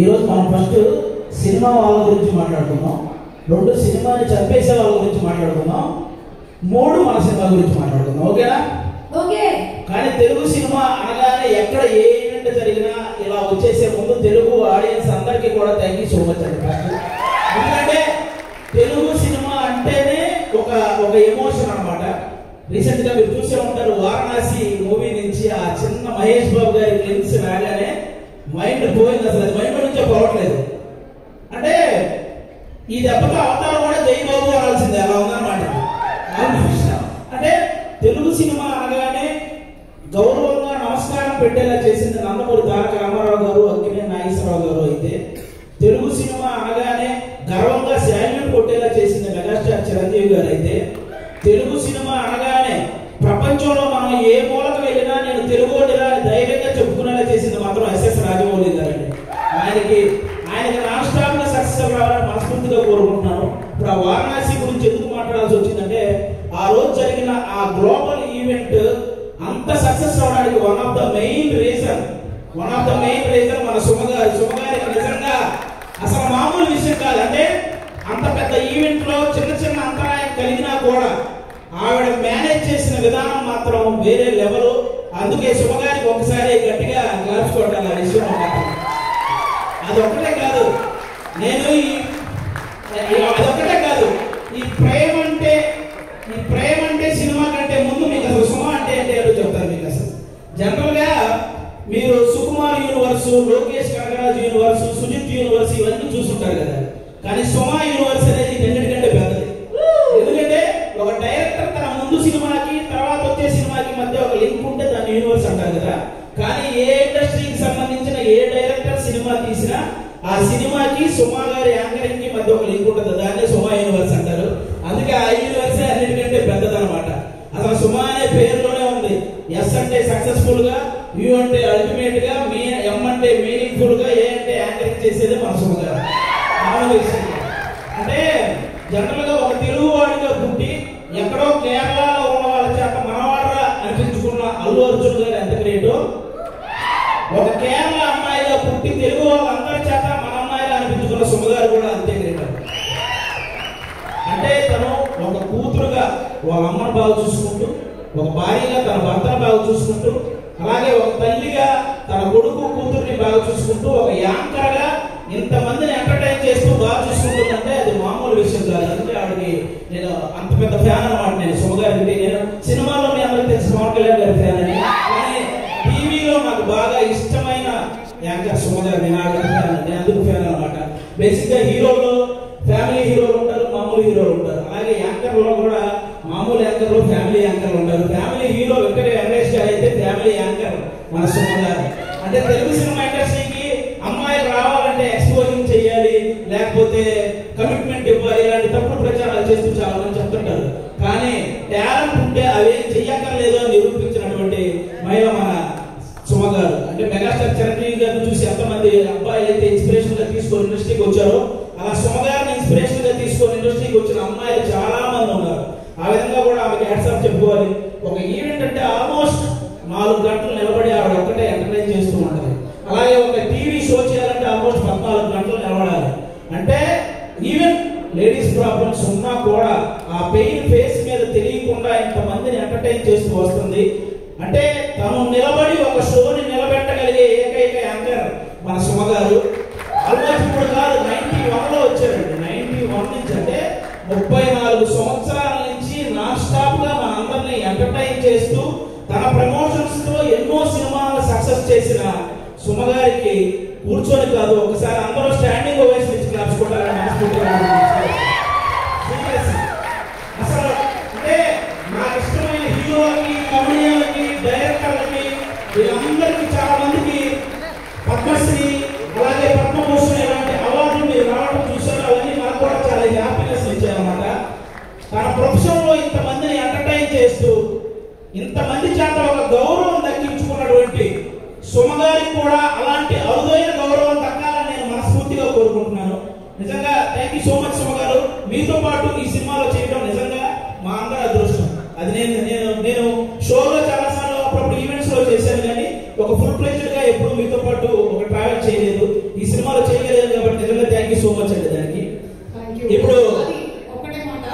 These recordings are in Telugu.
ఈరోజు మనం ఫస్ట్ సినిమా వాళ్ళ గురించి మాట్లాడుకుందాం, 2 సినిమాని చంపేసే వాళ్ళ గురించి మాట్లాడుకుందాం, 3 మన సినిమా గురించి మాట్లాడుకుందాం. ఓకేనా? ఓకే. కానీ తెలుగు సినిమా అనగానే ఎక్కడ ఏ ఈవెంట్ జరిగినా ఇలా వచ్చేసే ముందు తెలుగు ఆడియన్స్ అందరికీ కూడా థ్యాంక్ యూ సో మచ్ అండి. ఎందుకంటే తెలుగు సినిమా అంటేనే ఒక ఎమోషన్ అనమాట. రీసెంట్ గా మీరు చూసే ఉంటారు, వారణాసి మూవీ నుంచి ఆ చిన్న మహేష్ బాబు గారి గ్లిమ్స్ రాగానే మైండ్ పోయింది. అసలు అది మైండ్ నుంచే పోవట్లేదు. అంటే ఈ దెబ్బతో అవతారం కూడా జై బాబు అనాల్సిందే, అలా ఉందన్నమాట. అంటే తెలుగు సినిమా అనగానే గౌరవంగా నమస్కారం పెట్టేలా చేసింది నందమూరి తారక రామారావు గారు, అక్కినేని నాగేశ్వరరావు గారు అయితే, తెలుగు సినిమా అనగానే గర్వంగా శాల్యూట్ కొట్టేలా చేసింది మెగాస్టార్ చిరంజీవి గారు అయితే, తెలుగు సినిమా అనగానే ప్రపంచంలో మనం ఏ మూలకు వెళ్ళినా నేను తెలుగు ధైర్యంగా చెప్పుకునేలా చేసింది మాత్రం ఎస్ఎస్ రాజమౌళి గారండి. ఆయనకి నాన్ స్టాప్ గా సక్సెస్ రావాలని మనస్ఫూర్తిగా కోరుకుంటున్నాను. ఇప్పుడు ఆ వారణాసి గురించి ఎందుకు మాట్లాడాల్సి వచ్చిందంటే, ఆ రోజు జరిగిన ఆ గ్లోబల్ ఈవెంట్ అంత సక్సెస్ అవడానికి one of the main reason మన సుమగారికి నిజంగా అసలు మామూలు విషయం కాదు. అంటే అంత పెద్ద ఈవెంట్ లో చిన్న అంతరాయం కలిగినా కూడా ఆవిడ మేనేజ్ చేసిన విధానం మాత్రం వేరే లెవెల్. అందుకే సుమగారికి ఒకసారి గట్టిగా గెలుచుకోవడం ఆ విషయం. అదొక్కటే కాదు, అదొక్కటే కాదు, ఈ ప్రేమ అంటే సినిమా కంటే ముందు మీకు అసలు సుమ అంటే ఏంటో చెప్తాను. మీకు అసలు జనరల్ గా మీరు Sukumar universe, Lokesh Kanagaraj universe, Sujeeth universe ఇవన్నీ చూస్తుంటారు కదా. కానీ సుమ యూనివర్స్ అనేది రెండింటికంటే పెద్దది. ఎందుకంటే ఒక డైరెక్టర్ తన ముందు సినిమాకి తర్వాత వచ్చే సినిమాకి మధ్య ఒక లింక్ ఉంటే దాన్ని యూనివర్స్ అంటారు కదా. కానీ ఏ ఇండస్ట్రీకి సంబంధించిన ఏ డైరెక్టర్ సినిమా తీసినా ఆ సినిమాకి సుమ గారి యాంకరింగ్ కి మధ్య ఒక లింక్ ఉంటుంది, దాన్ని సుమ యూనివర్స్ అంటారు. అందుకే ఆ యూనివర్సే అన్నిటికంటే పెద్దదన్నమాట. అసలు సుమ అనే పేరులోనే ఉంది. ఎస్ అంటే సక్సెస్ఫుల్ గా, యూ అంటే అల్టిమేట్ గా, ఎం అంటే మీనింగ్ఫుల్ గా, ఏ అంటే యాంకరింగ్ చేసేది మన సుమ గారు. అంటే జనరల్ గా ఒక తెలుగు వాడిగా పుట్టి ఎక్కడో కేరళలో ఉన్న వాళ్ళ చేత మనవాడరా అనిపించుకున్న అల్లు అర్జున్ గారు ఎంత గ్రేటో, ఒక కేరళ అమ్మాయిగా పుట్టి తెలుగు వాళ్ళందరి చేత మన అమ్మాయిగా అనిపించుకున్న సుమ గారు కూడా అంతే గ్రేట్. అంటే తను ఒక కూతురుగా వాళ్ళ అమ్మను బాగా చూసుకుంటూ, ఒక భార్యగా తన భర్తను బాగా చూసుకుంటూ, అలాగే ఒక తల్లిగా తన కొడుకు కూతుర్ని బాగా చూసుకుంటూ, ఒక యాంకర్ గా ఇంతమందిని ఎంటర్టైన్ చేస్తూ బాగా చూసుకుంటుందంటే అది మామూలు విషయం కాదు. అందుకే ఆవిడకి నేను అంత పెద్ద ఫ్యాన్ అన్నమాట. నేను సుమ గారికి, నేను సినిమాలో మీ అందరికీ తెలిసిన పవన్ కళ్యాణ్ గారి ఫ్యాన్ అని, కానీ టీవీలో నాకు బాగా ఇష్టమైన యాంకర్ సుమ గారు. నేను అందుకు ఫ్యాన్ అనమాట. బేసిక్ గా హీరోలు ఫ్యామిలీ హీరోలు ఉంటారు, మామూలు హీరోలు ఉంటారు. అలాగే యాంకర్లో కూడా మామూలు యాంకర్లు, ఫ్యామిలీ యాంకర్లు ఉంటారు. ఫ్యామిలీ హీరో వెంకట వెంకటేష్ గారు అయితే ఫ్యామిలీ యాంకర్ మన సుమ గారు. అంటే తెలుగు సినిమా ఇండస్ట్రీకి అమ్మాయిలు రావాలంటే ఎక్స్పోజింగ్ చేయాలి, లేకపోతే కమిట్మెంట్ ఇవ్వాలి, ఇలాంటి తప్పుడు ప్రచారాలు చేస్తూ చాలా మంది చెప్తుంటారు. కానీ టాలెంట్ ఉంటే అవేం చెయ్యక్కర్లేదు అని నిరూపించినటువంటి మహిళ మన సుమ గారు. అంటే మెగాస్టార్ చిరంజీవి గారిని చూసి ఎంతమంది అబ్బాయిలు అయితే ఇన్స్పిరేషన్ గా తీసుకొని ఇండస్ట్రీకి వచ్చారో, అలా సుమ గారిని ఇన్స్పిరేషన్ గా తీసుకొని ఇండస్ట్రీకి వచ్చిన అమ్మాయిలు చాలా మంది ఉన్నారు. ఆ విధంగా కూడా ఆమెకి హ్యాట్సాప్ చెప్పుకోవాలి. ఒక ఈవెంట్ అంటే ఆల్మోస్ట్ 4 గంటలు నిలబడి ఆవిడ ఒక్కటే ఎంటర్టైన్ చేస్తూ ఉంటుంది. అలాగే ఒక టీవీ షో చేయాలంటే ఆల్మోస్ట్ 14 గంటలు నిలబడాలి. అంటే ఈవెన్ లేడీస్ ప్రాబ్లమ్స్ ఉన్నా కూడా ఆ పెయిన్ ఫేస్ మీద తెలియకుండా ఇంతమందిని ఎంటర్టైన్ చేస్తూ వస్తుంది. అంటే తను నిలబడి ఒక షోని నిలబెట్టగలిగే ఏకైక యాంకర్ మన సుమ గారు. ఆల్మోస్ట్ ఇప్పుడు కాదు, 91లో వచ్చారండి. 91 నుంచి అంటే 34 సంవత్సరాల నుంచి నాన్ స్టాప్ గా మన అందరినీ ఎంటర్టైన్ చేస్తూ తన ప్రమోషన్స్ తో ఎన్నో సినిమాలు సక్సెస్ చేసిన సుమ గారికి కూర్చొని కాదు, ఒకసారి అందరూ స్టాండింగ్ ఓవేషన్ ఇచ్చి క్లాప్స్ కొట్టాలని మనస్ఫూర్తిగా. అసలు అంటే నాకు ఇష్టమైన హీరోలకి, కమెడియన్లకి, డైరెక్టర్లకి, వీళ్ళందరికీ చాలా మందికి పద్మశ్రీ అలాగే పద్మభూషణ్ ఇలాంటి అవార్డులు మీరు రావడం చూసారు. అవన్నీ మనకు కూడా చాలా హ్యాపీనెస్ ఇచ్చాయన్నమాట. తన ప్రొఫెషన్ లో ఇంతమందిని ఎంటర్టైన్ చేస్తూ ఇంతమంది చేత ఒక గౌరవం దక్కించుకున్నటువంటి సుమ గారికి కూడా అలాంటి అరుదైన గౌరవం దక్కాలని నేను మనస్ఫూర్తిగా కోరుకుంటున్నాను. నిజంగా thank you so much Suma గారు. మీతో పాటు ఈ సినిమాలో చేయడం నిజంగా మా అందరి అదృష్టం. అది నేను షోలో చాలాసార్లు అప్పుడప్పుడు ఈవెంట్స్ లో చేశాను, కానీ ఒక ఫుల్ ప్లేజ్ సో మచ్ అండి దానికి. ఇప్పుడు ఒక్కటే మాట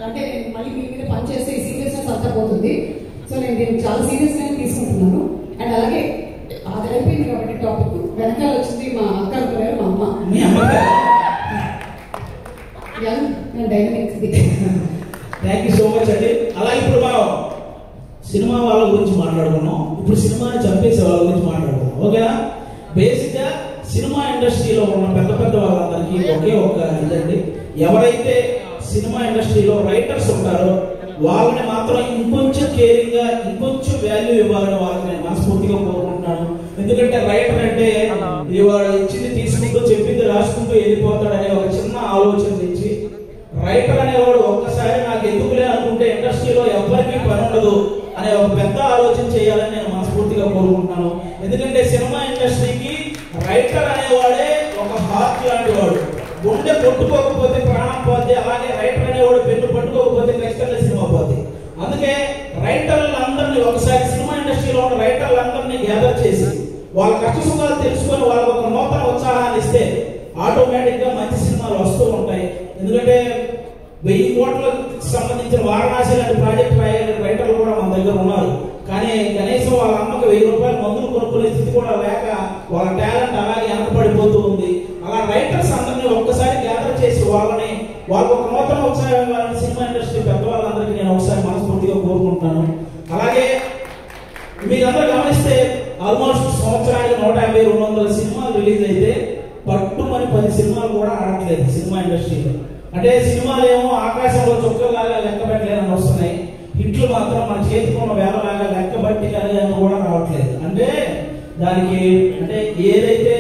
అంటే నేను మళ్ళీ మీ మీద పనిచేస్తే ఈ సీరియస్నెస్ అంతా పోతుంది. సో నేను దీన్ని చాలా సీరియస్ గా తీసుకుంటున్నాను. అండ్ అలాగే అది అయిపోయింది కాబట్టి టాపిక్ వెనకాల వచ్చింది మా అక్క గారు, మా అమ్మ. మీ అమ్మగారు dynamics. Thank you so much అండి. అలా ఇప్పుడు మనం సినిమా వాళ్ళ గురించి మాట్లాడుకున్నాం, ఇప్పుడు సినిమాని చంపేసే వాళ్ళ గురించి మాట్లాడుకున్నాం. ఓకేనా? బేసిక్ గా సినిమా ఇండస్ట్రీలో ఉన్న పెద్ద పెద్ద వాళ్ళందరికీ ఒకే ఒక ఇదండి, ఎవరైతే సినిమా ఇండస్ట్రీలో రైటర్స్ ఉంటారో వాళ్ళని మాత్రం ఇంకొంచెం కేరింగ్ గా ఇంకొంచెం వాల్యూ ఇవ్వాలని వాళ్ళకి నేను మనస్ఫూర్తిగా కోరుకుంటున్నాను. ఎందుకంటే రైటర్ అంటే ఇవాళ ఇచ్చింది తీసుకుంటూ చెప్పింది రాసుకుంటూ వెళ్ళిపోతాడనే ఒక చిన్న ఆలోచన నుంచి రైటర్ అనేవాడు ఒక్కసారి నాకు ఎందుకులే అనుకుంటే ఇండస్ట్రీలో ఎవరికి పని ఉండదు అనే ఒక పెద్ద ఆలోచన చేయాలని నేను మనస్ఫూర్తిగా కోరుకుంటున్నాను. ఎందుకంటే సినిమా ఇండస్ట్రీకి రైటర్ అనేవాడే ఒక హార్ట్ లాంటి వాడు. గుండె కొట్టుకోకపోతే ప్రాణం పోతే, అలాగే రైటర్ అనేవాడు పెన్ను పట్టుకోకపోతే ఖచ్చితంగా సినిమా పోతే. అందుకే రైటర్లందరినీ ఒకసారి సినిమా ఇండస్ట్రీలో ఉన్న రైటర్లందరినీ గ్యాదర్ చేసి వాళ్ళ కష్ట సుఖాలు తెలుసుకొని వాళ్ళకు ఒక నూతన ఉత్సాహాన్ని ఇస్తే ఆటోమేటిక్ గా మంచి సినిమాలు వస్తూ ఉంటాయి. ఎందుకంటే 1000 కోట్లకు సంబంధించిన వారణాసి లాంటి ప్రాజెక్ట్ రైటర్లు కూడా మన దగ్గర ఉన్నారు. కానీ కనీసం వాళ్ళ అమ్మకి 1000 రూపాయలు మందులు కొనుక్కునే స్థితి కూడా లేక వాళ్ళ టాలెంట్ అలాగే వెనకబడిపోతూ ఉంది. అలా రైటర్స్ అందరినీ ఒక్కసారి గ్యాదర్ చేసి వాళ్ళని వాళ్ళకు ఒక నూతన ఉత్సాహం ఇవ్వాలని సినిమా ఇండస్ట్రీ పెద్దవాళ్ళందరికీ నేను ఒకసారి మనస్ఫూర్తిగా కోరుకుంటున్నాను. అలాగే మీరందరూ గమనిస్తే ఆల్మోస్ట్ సంవత్సరానికి 150-200 సినిమాలు రిలీజ్ అయితే పట్టుమని 10 సినిమాలు కూడా ఆడట్లేదు సినిమా ఇండస్ట్రీలో. అంటే సినిమాలు ఏమో ఆకాశంలో చుక్కలాగా లెక్క పెట్టలేదని వస్తున్నాయి, హిట్లు మాత్రం మన చేతికున్న వేలలాగా లెక్క బట్టి అని కూడా రావట్లేదు. అంటే దానికి అంటే ఏదైతే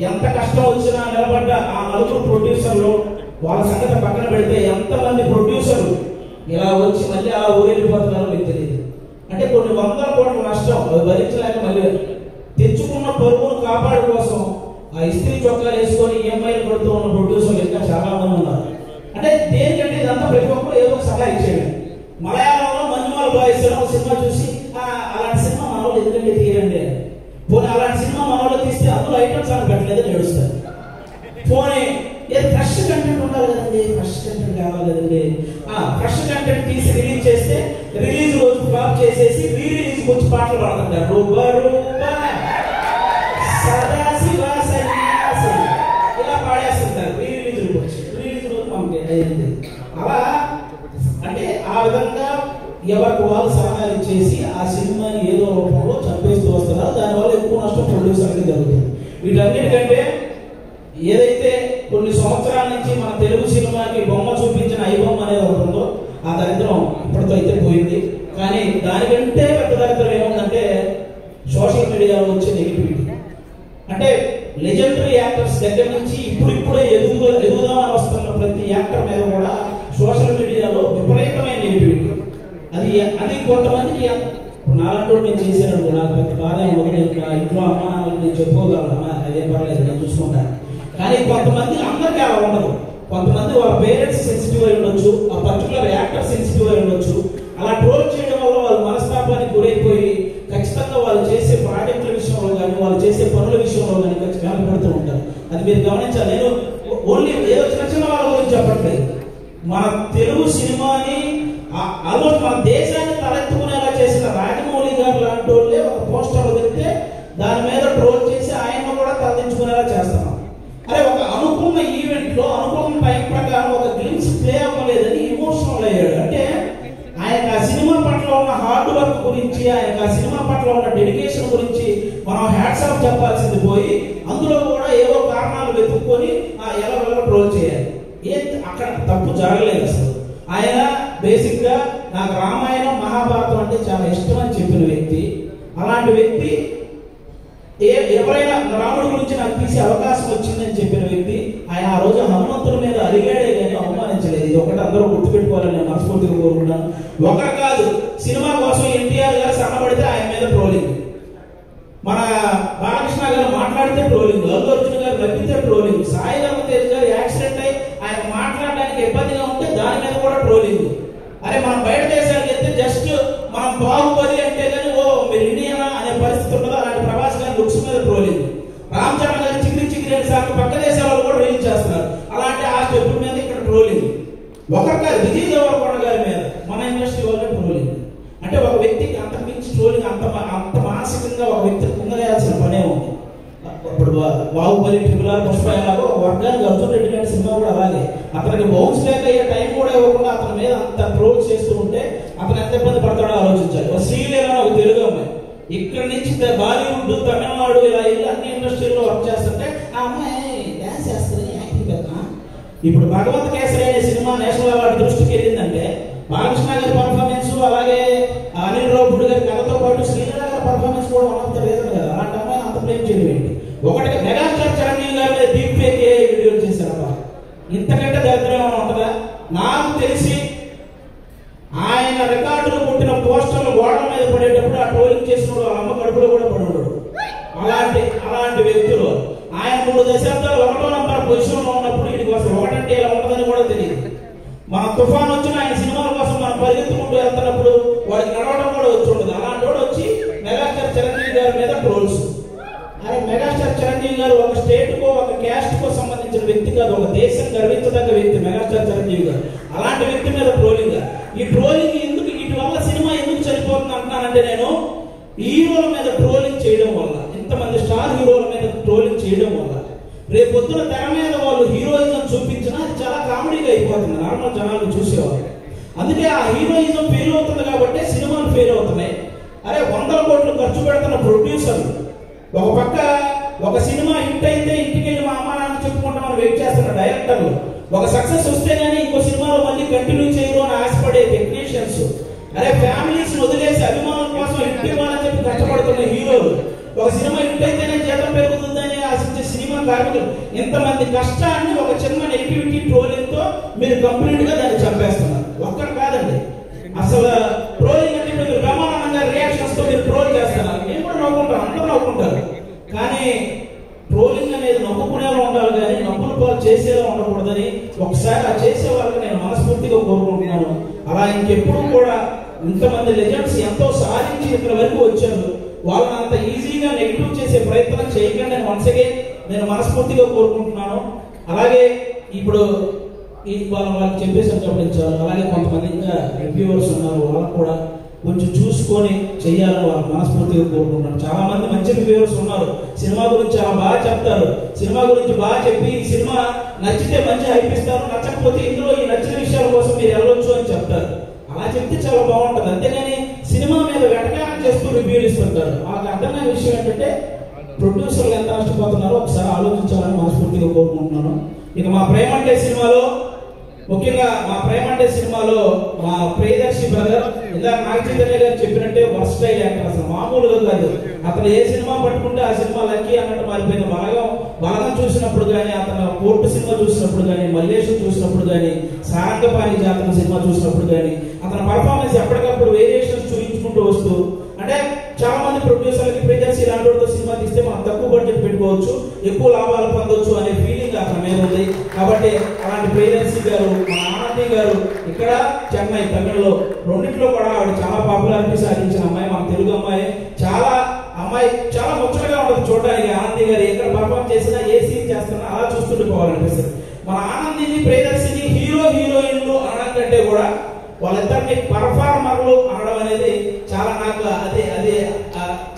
ఎంత కష్టం వచ్చినా నిలబడ్డ ఆ 4 ప్రొడ్యూసర్లు వాళ్ళ సంగతి పక్కన పెడితే ఎంతమంది ప్రొడ్యూసర్లు ఇలా వచ్చి మళ్ళీ అలా ఊరెళ్ళిపోతున్నారో మీకు తెలియదు. అంటే కొన్ని 100 కోట్ల నష్టం భరించలేక మళ్ళీ తెచ్చుకున్న పరుగును కాపాడు కోసం ఆ ఇస్త్రీ చొక్కాలు వేసుకొని ఈఎంఐలు కొడుతూ ఉన్న ప్రొడ్యూసర్లు ఇంకా చాలా మంది ఉన్నారు. అంటే దేనికంటే ఇదంతా ప్రతి ఒక్కరు ఏదో ఒక సలహా ఇచ్చేయండి. మలయాళంలో మంజుమాల బాయ్స్ సినిమా చూసి అలాంటి సినిమా మన వాళ్ళు ఎందుకంటే తీయండి, పోనీ అలాంటి సినిమా మన వాళ్ళు తీస్తే అందులో ఐటమ్స్ అని పెట్టలేదని ఏడుస్తారు. పోనీ ఏదో ఫ్రెష్ కంటెంట్ ఉండాలి కదండి, ఫ్రెష్ కంటెంట్ కావాలి కదండి, ఫ్రెష్ కంటెంట్ తీసి రిలీజ్ చేస్తే రిలీజ్ రోజు ఫ్లాప్ చేసేసి రీ రిలీజ్ వచ్చి పాటలు పాడుతుంటారు. ఇలా పాడేస్తుంటారు రీ రిలీజ్ వచ్చి, రిలీజ్ రోజు మనకి అలా. అంటే ఆ విధంగా ఎవరికి వాళ్ళు సలహాలు ఇచ్చేసి ఆ సినిమాని ఏదో రూపంలో చంపేస్తూ వస్తున్నారు. దానివల్ల ఎక్కువ నష్టం ప్రొడ్యూసర్కి జరుగుతుంది. వీటన్నిటికంటే ఏదైతే కొన్ని సంవత్సరాల నుంచి మన తెలుగు సినిమాకి బొమ్మ చూపించిన ఐబొమ్మ అనేది ఒకటి ఉందో ఆ దరిద్రం ఇప్పటితో అయితే పోయింది. కానీ దానికంటే పెద్ద దరిద్రం ఏముందంటే సోషల్ మీడియాలో వచ్చే నెగిటివిటీ. అంటే లెజెండరీ యాక్టర్స్ దగ్గర నుంచి ఇప్పుడిప్పుడే ఎదుగుదామని వస్తున్న ప్రతి యాక్టర్ మీద కూడా సోషల్ మీడియాలో విపరీతమైన నెగిటివిటీ. అది కొంతమందికి నాలుగు నేను చేశాను, నాకు పెద్ద బాధ ఇంట్లో అమ్మ నాన్నలకు నేను చెప్పుకోగలను, అదేం పర్లేదు నేను చూసుకుంటాను. కానీ కొంతమంది అందరికీ అలా ఉండదు. కొంతమంది వాళ్ళ పేరెంట్స్ సెన్సిటివ్ అయి ఉండొచ్చు, ఆ పర్టికులర్ యాక్టర్ సెన్సిటివ్ అయి ఉండొచ్చు. అలా ట్రోల్ చేయడం వల్ల వాళ్ళు మనస్తాపానికి గురైపోయి ఖచ్చితంగా వాళ్ళు చేసే ప్రాజెక్టుల విషయంలో కానీ వాళ్ళు చేసే పనుల విషయంలో కానీ ఖచ్చితంగా పెడుతూ ఉంటారు. అది మీరు గమనించాలి. నేను ఓన్లీ ఏదో చిన్న చిన్న వాళ్ళ గురించి చెప్పట్లేదు. మన తెలుగు సినిమాని ఆల్మోస్ట్ మన దేశాన్ని తలెత్తుకునేలా చేసిన రాజమౌళి గారు లాంటి వాళ్ళే ఒక పోస్టర్ వదిలితే దాని మీద ట్రోల్ చేసి ఆయన కూడా తలదించుకునేలా చేస్తున్నాం. అరే ఒక అనుకున్న ఈవెంట్ లో అనుకున్న టైం ప్రకారం ఒక గ్లిమ్స్ ప్లే అవ్వలేదని ఇమోషనల్ అయ్యాడు. అంటే ఆయనకు ఆ సినిమా పట్ల ఉన్న హార్డ్ వర్క్ గురించి, ఆయనకు ఆ సినిమా పట్ల ఉన్న డెడికేషన్ గురించి మనం హ్యాట్స్ ఆఫ్ చెప్పాల్సింది పోయి అందులో కూడా ఏవో కారణాలు వెతుక్కొని ఎలా ట్రోల్ చేయాలి. అక్కడ తప్పు జరగలేదు అసలు. ఆయన బేసిక్ గా నాకు రామాయణం మహాభారతం అంటే చాలా ఇష్టం అని చెప్పిన వ్యక్తి. అలాంటి వ్యక్తి ఎవరైనా రాముడి గురించి నాకు తీసే అవకాశం వచ్చిందని చెప్పిన వ్యక్తి. ఆయన ఆ రోజు హనుమంతుడి మీద అలిగాడే కానీ అవమానించలేదు. ఇది ఒకటి అందరూ గుర్తుపెట్టుకోవాలని నేను మనస్ఫూర్తిగా కోరుకుంటాను. ఒకరు కాదు, సినిమా కోసం ఎన్టీఆర్ గారు సన్నబడితే ఆయన మీద ట్రోలింగ్, మన బాలకృష్ణ గారు మాట్లాడితే ట్రోలింగ్, అల్లు అర్జున్ గారు నవ్వితే ట్రోలింగ్, సాయి ధర్మ తేజ్ గారు యాక్సిడెంట్ అయి ఆయన మాట్లాడడానికి ఇబ్బందిగా ఉంటే దాని మీద కూడా ట్రోలింగ్. అరే మనం బయట దేశాలకు వెళ్తే జస్ట్ మనం బాహుబలి అంటే కానీ ఓ మీరు ఇండియనా అనే పరిస్థితి ఉండదు. అలాంటి ప్రభాస్ గారి లుక్స్ మీద ట్రోలింగ్, రామ్ చరణ్ గారు చిక్కిరి చిక్కిరి సార్లు పక్క దేశాల వాళ్ళు కూడా రిలీజ్ చేస్తున్నారు. అలా ఒకరికారు విజయ్ దేవరకొండ గారి మీద మన ఇండస్ట్రీ వాళ్ళే ట్రోలింగ్. అంటే ఒక వ్యక్తికి అంత మించి ట్రోలింగ్ అంత మానసికంగా ఒక వ్యక్తిని కుంగలేయాల్సిన పనే ఉంది. ఇప్పుడు బాహుబలి ట్రిపుల్ పుష్ప ఎలాగో వర్గానికి అర్జున్ రెడ్డి గారి సినిమా కూడా అలాగే అతనికి బౌన్స్ లేక అయ్యే టైం కూడా ఇవ్వకుండా అతని మీద అంత ట్రోల్ చేస్తూ ఉంటే అతను ఎంత ఇబ్బంది పడతాడో ఆలోచించాలి. ఒక శ్రీలీల ఒక తెలుగు అమ్మాయి ఇక్కడి నుంచి బాలీవుడ్ తమిళనాడు ఇలా వెళ్ళి అన్ని ఇండస్ట్రీల్లో వర్క్ చేస్తుంటే ఆ అమ్మాయి డాన్స్ చేస్తుంది, యాక్టింగ్ కదా. ఇప్పుడు భగవంత్ కేసరి అనే సినిమా నేషనల్ అవార్డు దృష్టికి వెళ్ళిందంటే బాలకృష్ణ గారి పర్ఫార్మెన్స్ అలాగే అనిల్ రావుపూడి గారి కథతో పాటు శ్రీలీల గారి పర్ఫార్మెన్స్ కూడా వన్ ఆఫ్ ద రీజన్ కదా. అలాంటి అమ్మాయిని అంత ప్రేమ చేయడం ఏంటి? ఒకటి మెగాస్టార్ చిరంజీవి గారి మీద డీప్ ఫేక్ వీడియోలు చేశారమ్మా. ఇంతకంటే దరిద్రం ఉంటుందా? నాకు తెలిసి ఆయన రికార్డులు పుట్టిన పోస్టర్లు గోడల మీద పడేటప్పుడు ఆ ట్రోలింగ్ చేసినప్పుడు వాళ్ళ అమ్మ కడుపులో కూడా పడున్నాడు. అలాంటి వ్యక్తులు ఆయన 3 దశాబ్దాలు 1వ నంబర్ పొజిషన్ లో ఉన్నప్పుడు వీడికి అసలు ఒకటంటే ఇలా ఉంటుందని కూడా తెలియదు. మన తుఫాన్ వచ్చిన ఆయన సినిమాల కోసం మనం పరిగెత్తుకుంటూ వెళ్తున్నప్పుడు వాడికి నడవడం కూడా వచ్చి ఉండదు. అలాంటి వాడు వచ్చి మెగాస్టార్ చిరంజీవి గారి మీద ట్రోల్స్. అరే మెగాస్టార్ చిరంజీవి గారు ఒక స్టేట్ కో ఒక క్యాస్ట్ కో సంబంధించిన వ్యక్తి కాదు, ఒక దేశం గర్వించదగ్గ వ్యక్తి మెగాస్టార్ చిరంజీవి గారు. అలాంటి వ్యక్తి మీద ట్రోలింగ్. ఈ ట్రోలింగ్ ఎందుకు, వీటి వల్ల సినిమా ఎందుకు చనిపోతుంది అంటున్నానంటే నేను హీరోల మీద ట్రోలింగ్ చేయడం వల్ల, ఇంతమంది స్టార్ హీరోల మీద ట్రోలింగ్ చేయడం వల్ల రేపొద్దున తెర మీద వాళ్ళు హీరోయిజం చూపించినా అది చాలా కామెడీగా అయిపోతుంది నార్మల్ జనాలు చూసేవాళ్ళు. అందుకే ఆ హీరోయిజం ఫెయిల్ అవుతుంది కాబట్టి సినిమాలు ఫెయిల్ అవుతున్నాయి. అరే 100 కోట్లు ఖర్చు పెడుతున్న ప్రొడ్యూసర్లు ఒక పక్క ఒక సినిమా హిట్ అయితే ఇంటికి వెళ్ళి మా అమ్మ నాన్న చెప్పుకుంటామని వెయిట్ చేస్తున్న డైరెక్టర్లు, ఒక సక్సెస్ వస్తే గానీ ఇంకో సినిమాలో మళ్ళీ కంటిన్యూ చేయరు అని ఆశపడే టెక్నీషియన్స్, అరే ఫ్యామిలీస్ వదిలేసి అభిమానుల కోసం హిట్ ఇవ్వాలని చెప్పి కష్టపడుతున్న హీరోలు, ఒక సినిమా హిట్ అయితేనే జీతం పెరుగుతుందని ఆశించే సినిమా కార్మికులు, ఇంతమంది కష్టాన్ని ఒక చిన్న నెగిటివిటీ ట్రోలింగ్ తో మీరు కంప్లీట్ గా దాన్ని చంపేస్తున్నారు. ఒక్కరు కాదండి, అసలు ట్రోలింగ్ అంటే మీరు బ్రహ్మానందంగా రియాక్షన్స్ తో మీరు ట్రోల్ చేస్తున్నారు. మేము కూడా నవ్వుకుంటాం, అందరూ నవ్వుకుంటారు. కానీ ట్రోలింగ్ అనేది నవ్వుకునేలా ఉండాలి కానీ నవ్వుల పాలు చేసేలా ఉండకూడదని ఒకసారి ఆ చేసే వాళ్ళకి నేను మనస్ఫూర్తిగా కోరుకుంటున్నాను. అలా ఇంకెప్పుడు కూడా ఇంతమంది లెజెండ్స్ ఎంతో సాధించి ఇక్కడ వరకు వచ్చారు, వాళ్ళని అంత ఈజీగా నెగిటివ్ చేసే ప్రయత్నం చేయకండి అని వన్స్ అగైన్ నేను మనస్ఫూర్తిగా కోరుకుంటున్నాను. అలాగే ఇప్పుడు వాళ్ళకి చెప్పేసారు గమనించాలి. అలాగే కొంతమంది ఇంకా రివ్యూవర్స్ ఉన్నారు, వాళ్ళకు కూడా కొంచెం చూసుకొని చెయ్యాలని వాళ్ళకి మనస్ఫూర్తిగా కోరుకుంటున్నాను. చాలా మంది మంచి రివ్యూవర్స్ ఉన్నారు, సినిమా గురించి చాలా బాగా చెప్తారు. సినిమా గురించి బాగా చెప్పి ఈ సినిమా నచ్చితే మంచి హైపిస్తారు, నచ్చకపోతే ఇందులో ఈ నచ్చిన విషయాల కోసం మీరు వెళ్ళొచ్చు అని చెప్తారు. అలా చెప్తే చాలా బాగుంటుంది. అంతేగాని సినిమా మీద వెటకారం చేస్తూ రివ్యూలు ఇస్తుంటారు. వాళ్ళకి అర్థమైన విషయం ఏంటంటే ప్రొడ్యూసర్లు ఎంత నష్టపోతున్నారో ఒకసారి ఆలోచించాలని మనస్ఫూర్తిగా కోరుకుంటున్నాను. ఇక మా ప్రేమంటే సినిమాలో ముఖ్యంగా మా ప్రియదర్శి బ్రదర్ ఇందాక నాగచైతన్య గారు చెప్పినట్టే వర్స్టైల్ యాక్టర్, అసలు మామూలుగా కాదు. అతను ఏ సినిమా పట్టుకుంటే ఆ సినిమా లక్కీ అన్నట్టు మారిపోయింది. బలగం చూసినప్పుడు కానీ, అతను కోర్టు సినిమా చూసినప్పుడు కానీ, మల్లేశం చూసినప్పుడు కానీ, సారంగపాణి జాతర సినిమా చూసినప్పుడు కానీ అతని పర్ఫార్మెన్స్ ఎప్పటికప్పుడు వేరియేషన్స్ చూపించుకుంటూ వస్తూ, అంటే చాలా మంది ప్రొడ్యూసర్లకి ప్రియదర్శి ఇలాంటి వాడితో సినిమా తీస్తే మనం తక్కువ బడ్జెట్ పెట్టుకోవచ్చు, ఎక్కువ లాభాలు పొందొచ్చు అనే ఫీలింగ్ అతని మీద ఉంది. కాబట్టి అలాంటి ప్రియదర్శి గారు, మన ఆనంది గారు ఇక్కడ చెన్నై తమిళలో రెండింటిలో కూడా ఆవిడ చాలా పాపులారిటీ సాధించిన అమ్మాయి, మన తెలుగు అమ్మాయి. చాలా ముచ్చటగా ఉంటుంది చూడడానికి. ఆనంది గారు ఎక్కడ పర్ఫార్మ్ చేసినా, ఏ సీన్ చేస్తున్నా అలా చూస్తుండిపోవాలనిపిస్తుంది. మన ఆనందిని ప్రియదర్శిని హీరోయిన్లు అనడం కంటే కూడా వాళ్ళిద్దరిని పర్ఫార్మర్లు అనడం అనేది చాలా నాకు అదే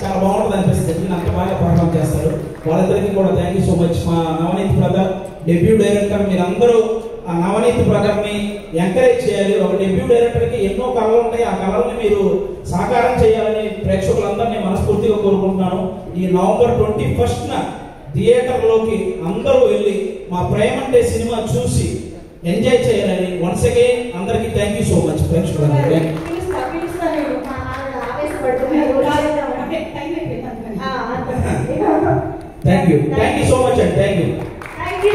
చాలా బాగుంటుంది అనిపిస్తుంది. నేను అంత బాగా పర్ఫార్మ్ చేస్తారు. వాళ్ళిద్దరికి కూడా థ్యాంక్ యూ సో మచ్. మా నవనీత్ బ్రదర్ డెబ్యూ డైరెక్టర్, మీరందరూ ఆ నవనీత్ బ్రదర్ ని ఎంకరేజ్ చేయాలి. ఒక డెబ్యూ డైరెక్టర్ కి ఎన్నో కళలు ఉంటాయి, ఆ కళల్ని మీరు సాకారం చేయాలని ప్రేక్షకులందరినీ మనస్ఫూర్తిగా కోరుకుంటున్నాను. ఈ నవంబర్ 21న థియేటర్ లోకి అందరూ వెళ్ళి మా ప్రేమంటే సినిమా చూసి ఎంజాయ్ చేయాలని వన్స్ అగైన్ అందరికి థ్యాంక్ యూ సో మచ్. ప్రేక్షకులందరూ థ్యాంక్ యూ సో మచ్ అండి. Thank you.